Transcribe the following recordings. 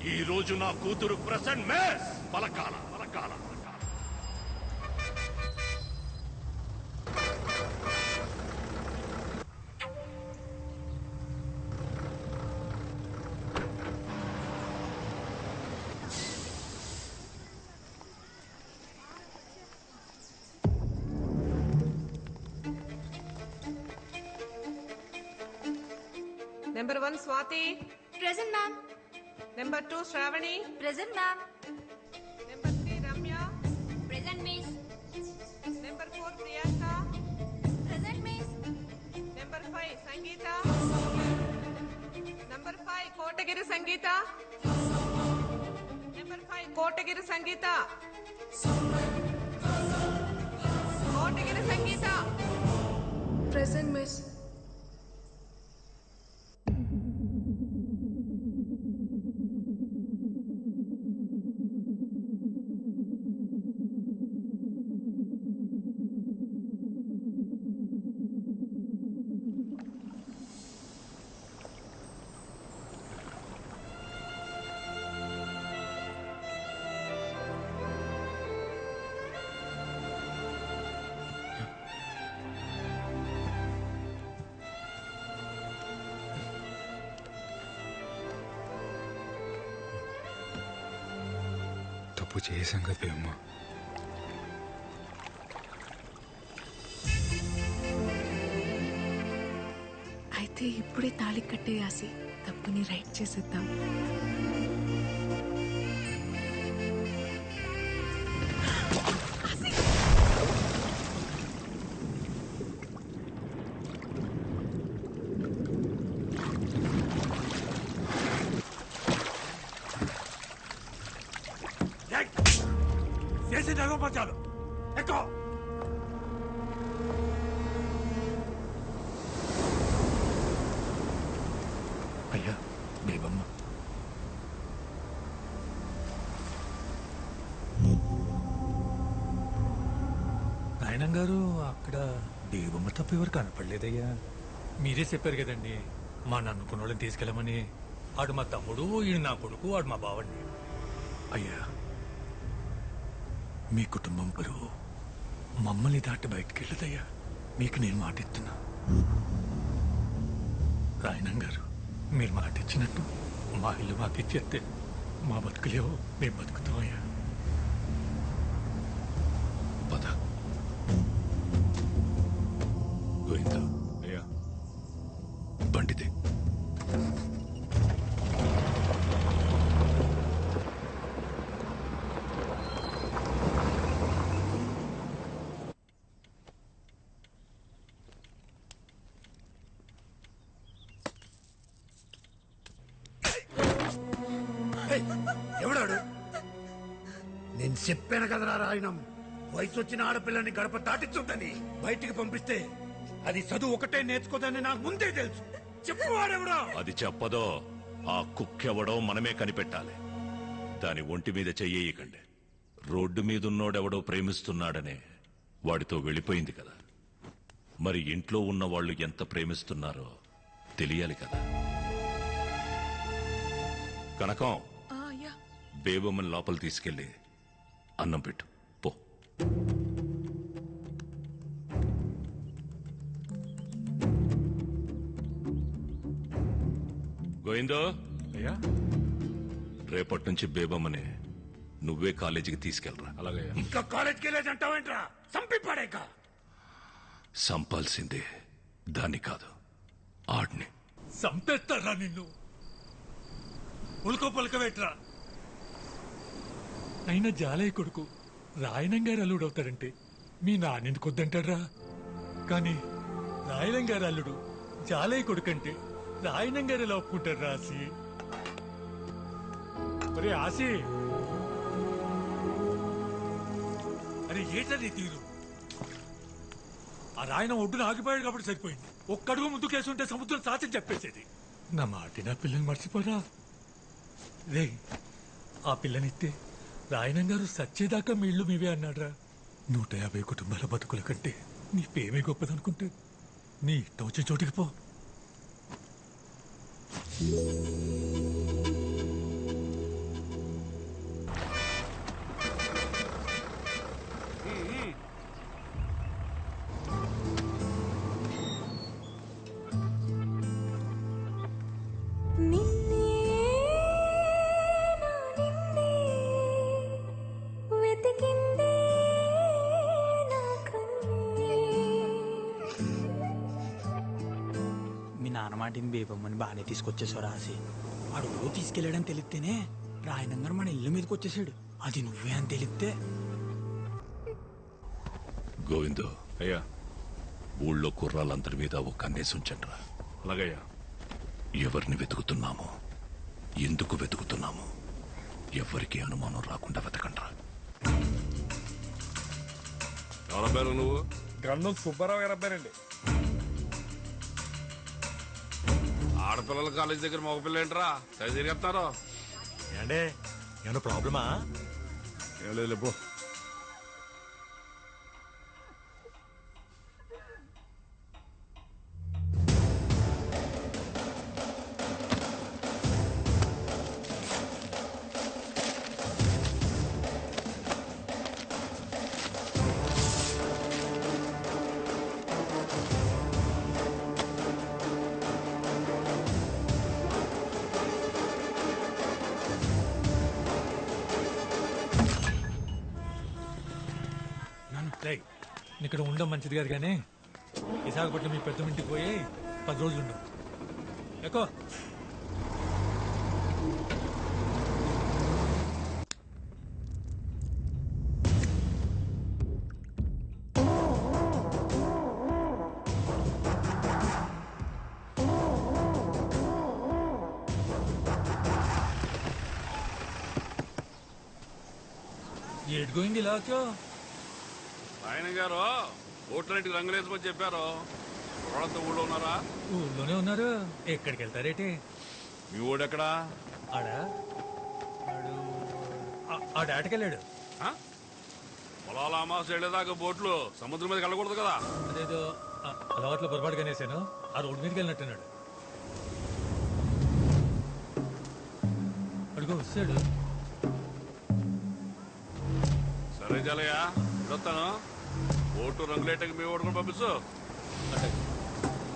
ఈ రోజు నా కూతురు present mace పలకాల పలకాల Number 1 Swati. Present, ma'am. Number 2 Shravani. Present, ma'am. Number 3 Ramya. Present, miss. Number 4 Priyanka. Present, miss. Number 5 Sangeeta. Number 5 Kotagiri Sangeeta. Number 5 Kotagiri Sangeeta. Kotagiri Sangeeta. Present, miss. తప్పు చేశాం కదా అమ్మా. అయితే ఇప్పుడే తాళి కట్టేయాసి తప్పుని రైట్ చేసేద్దాం. చేసి నగం పంచాలు ఎక్కువ అయ్యా బేబమ్మ నాయనం గారు అక్కడ దేవమ్మ తప్ప ఎవరు కనపడలేదయ్యా. మీరే చెప్పారు కదండి మా నన్నుకున్న వాళ్ళని తీసుకెళ్ళమని. ఆడు మా తమ్ముడు, ఈడు నా కొడుకు, ఆడు మా బావండి. అయ్యా మీ కుటుంబం పరువు మమ్మల్ని దాటి బయటికి వెళ్ళదయ్యా. మీకు నేను మాట ఇస్తున్నా. రాయనం గారు మీరు మాట ఇచ్చినట్టు మా ఇల్లు మాకు ఇచ్చేస్తే మా బతుకులేవో మేము బతుకుతామయ్యా. పద గోవిందా అయ్యా బండిదే. ఎవడాడు? నేను చెప్పాను కదరా రాయనం, వయసు వచ్చిన ఆడపిల్లని గడప దాటించుంటని. బయటికి పంపిస్తే అది చదువు ఒకటే నేర్చుకోదని నాకు ముందే తెలుసు. చెప్పువాడెవడో. అది చెప్పదో ఆ కుక్కెవడో మనమే కనిపెట్టాలి. దాని ఒంటి మీద చెయ్యకండి. రోడ్డు మీదున్నోడెవడో ప్రేమిస్తున్నాడనే వాడితో వెళ్ళిపోయింది కదా. మరి ఇంట్లో ఉన్న వాళ్ళు ఎంత ప్రేమిస్తున్నారో తెలియాలి కదా. కనకం బేబమ్మని లోపల తీసుకెళ్ళి అన్నం పెట్టు పో. గోవిందో అయ్యా రేపటి నుంచి బేబమ్మని నువ్వే కాలేజీకి తీసుకెళ్ళరా. అలాగే ఇంకా కాలేజ్కి వెళ్ళేదంటావేంట్రా? చంపి పడేక. సంపాల్సిందే దాన్ని కాదు ఆడిని. సంపేస్తారా నిన్ను? ఉల్కో పలకవేట్రా. అయినా జాలయ్య కొడుకు రాయనం గారు అల్లుడు అవుతాడంటే మీ నాన్నెందుకు వద్దంటాడ్రా? కానీ రాయనం గారు అల్లుడు జాలయ్య కొడుకు అంటే రాయనం గారు ఎలా ఒప్పుకుంటారు ఆసి? అరే ఆసి, అరే ఏటది తీరు? ఆ రాయనం ఒడ్డున ఆగిపోయాడు కాబట్టి సరిపోయింది. ఒక్కడుగు ముందు కేసుంటే సముద్రం సాధ్యం చెప్పేసేది. నా మాటి నా పిల్లని మర్చిపోరా రే. ఆ పిల్లనిస్తే రాయనం గారు సచ్చేదాకా మీ ఇల్లు మీవే అన్నాడ్రా. 150 కుటుంబాల బతుకుల కంటే నీ పేమే గొప్పదనుకుంటే నీ ఇష్టం వచ్చే చోటికి పో. ఆంటీని బేపమ్మని బాగానే తీసుకొచ్చేసావు రాసి అడుగు తీసుకెళ్ళాడని తెలిస్తేనే రాయనంగా మన ఇల్లు మీదకి వచ్చేసాడు. అది నువ్వే అని తెలిస్తే గోవిందు అయ్యా, ఊళ్ళో కుర్రాళ్ళందరి మీద ఒక కన్నేసి ఉంచండ్రా. అలాగయ్యా. ఎవరిని వెతుకుతున్నామో, ఎందుకు వెతుకుతున్నామో ఎవరికి అనుమానం రాకుండా వెతకండ్రా. ఎవరబ్బారు నువ్వు? గంధం సుబ్బారావు గారు అబ్బారండి. ఆడపిల్లల కాలేజ్ దగ్గర మగపిల్ల ఏంట్రా సరి తిరిగేస్తున్నారు? ఏండే ఏమన్నా ప్రాబ్లమా? ఏం లేదు పో. రేయ్, ఇక్కడ ఉండడం మంచిది కాదు కానీ విశాఖపట్నం మీ పెద్ద ఇంటికి పోయి 10 రోజులు ఉండవు. ఎక్కువ ఏడు గోయింది ఇలా వచ్చో? ఆయన గారు ఓట్లంటికి రంగులేసుకొని చెప్పారు. వాళ్ళంతా ఊళ్ళో ఉన్నారా? ఊళ్ళోనే ఉన్నారు. ఎక్కడికి వెళ్తారేటి? మీ ఊడెక్కడా? ఆడా ఆటకెళ్ళాడు. పొలాల అమావాస్య వెళ్ళేదాకా బోట్లు సముద్రం మీద వెళ్ళకూడదు కదా. అదేదో అలవాట్లో పొరపాటుగా నేసాను. ఆ రోడ్డు మీదకి వెళ్ళినట్టున్నాడు. అడుగు వస్తాడు. సరే చాలయ్యా, వస్తాను. ఓటు రంగులేటకి మీ ఓటు కూడా పంపిస్తూ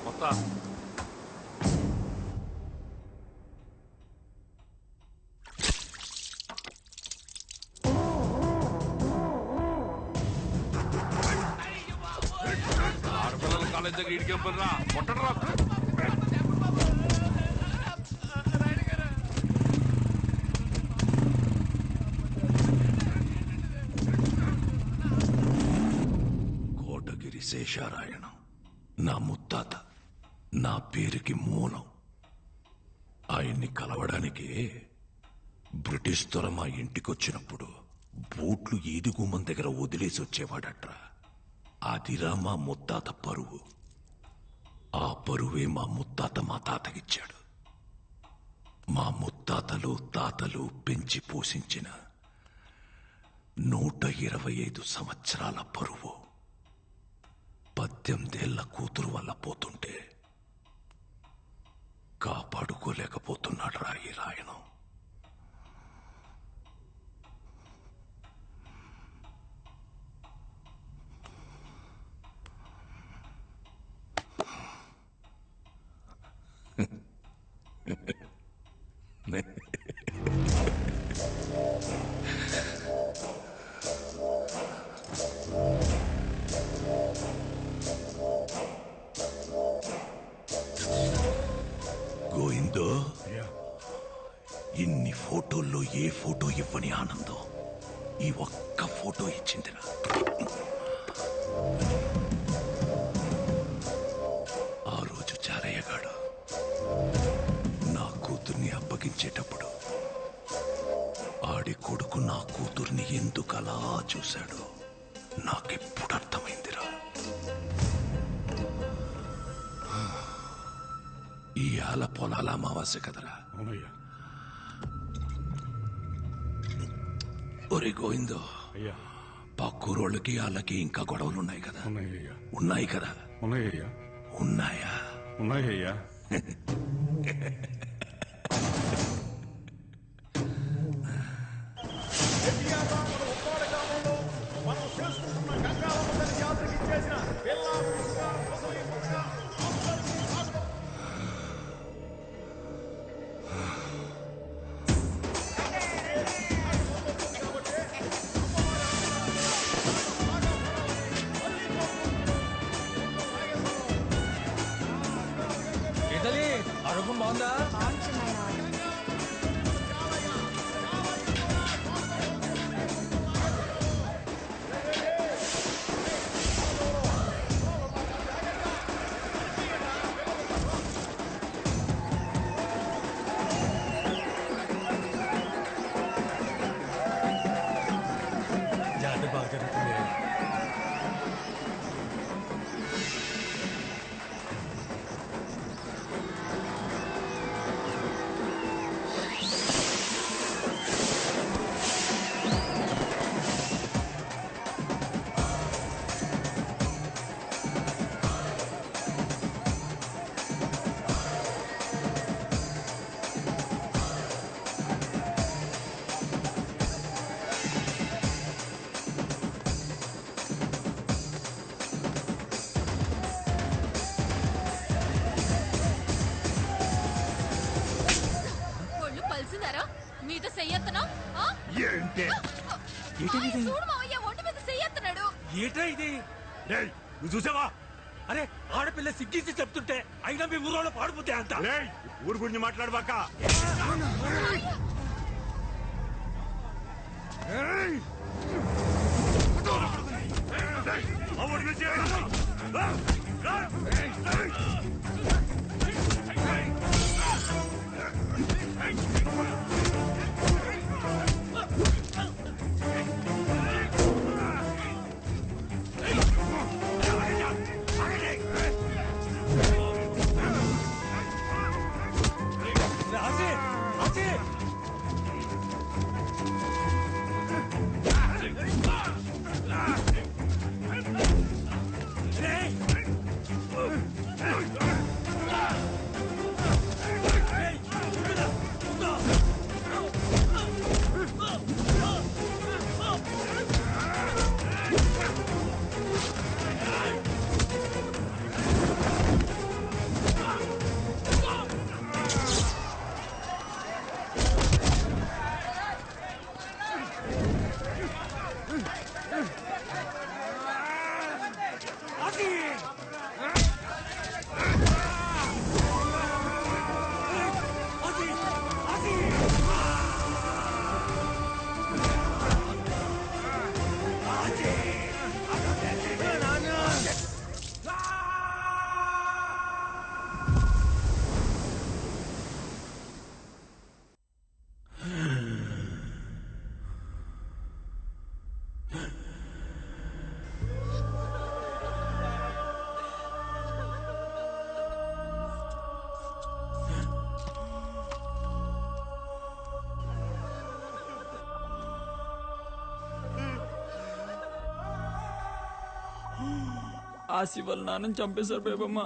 మొత్తం ఆడపిల్లల కాలేజ్ దగ్గర ఇడికెంపరా కొట్టడరా. కోటగిరి శేషారాయణం నా ముత్తాత, నా పేరుకి మూలం. ఆయన్ని కలవడానికి బ్రిటిష్ దొర మా ఇంటికొచ్చినప్పుడు బూట్లు ఈదుగుమ్మం దగ్గర వదిలేసి వచ్చేవాడట్రా. అదిరా మా ముత్తాత పరువు. ఆ పరువే మా ముత్తాత మా తాతకిచ్చాడు. మా ముత్తాతలు తాతలు పెంచి పోషించిన 125 సంవత్సరాల పరువు 18 ఏళ్ల కూతురు వల్ల పోతుంటే కాపాడుకోలేకపోతున్నాడు రా ఈ రాయణం. గోయిందో, ఇన్ని ఫోటోల్లో ఏ ఫోటో ఇవ్వని ఆనందం ఈ ఒక్క ఫోటో ఇచ్చిందిరా. ఆ రోజు చారయ్యగాడు నా కూతుర్ని అప్పగించేటప్పుడు ఆడి కొడుకు నా కూతుర్ని ఎందుకలా చూశాడో నాకెప్పుడు అర్థమైందిరా. ఈ ఆల పొలాల అమావాస్య కదరా. అవునయ్యా. ఒరే గోవిందో, అయ్యా పక్కూరోళ్ళకి వాళ్ళకి ఇంకా గొడవలున్నాయి కదా. ఉన్నాయ్యా. ఉన్నాయి కదా. ఉన్నాయ్యా. ఉన్నాయా? ఉన్నాయ్యా. మనం చేసుకుంటున్న గంగారమ్మ తల్లి జాతరకి ఇచ్చేసిన ఇటలీ తెలిసిందారా మీద చెయ్యెత్తనా ఏంటి చూడు మావయ్య ఒంటి మీద చెయ్యెత్తనాడు. ఏటా ఇది? రేయ్, నువ్వు చూసావా? అరే ఆడపిల్ల సిగ్గించి చెప్తుంటే అయినా మీ ఊరోళ్ళు పాడిపోతే అంత. రేయ్, ఊరు గురించి మాట్లాడబాక. రాజీ రాజీ ఆసి వాళ్ళ నాన్నని చంపేశారు బేబమ్మ.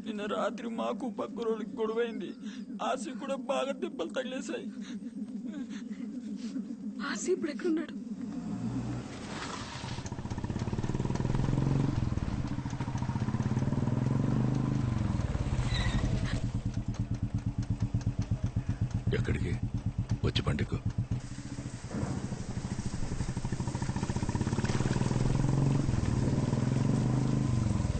నిన్న రాత్రి మాకు పక్క రోజుకి గొడవైంది. ఆసి కూడా బాగా దెబ్బలు తగిలేశాయి. ఆసి ఇప్పుడు ఎక్కడున్నాడు? ఎక్కడికి వచ్చి పండుగ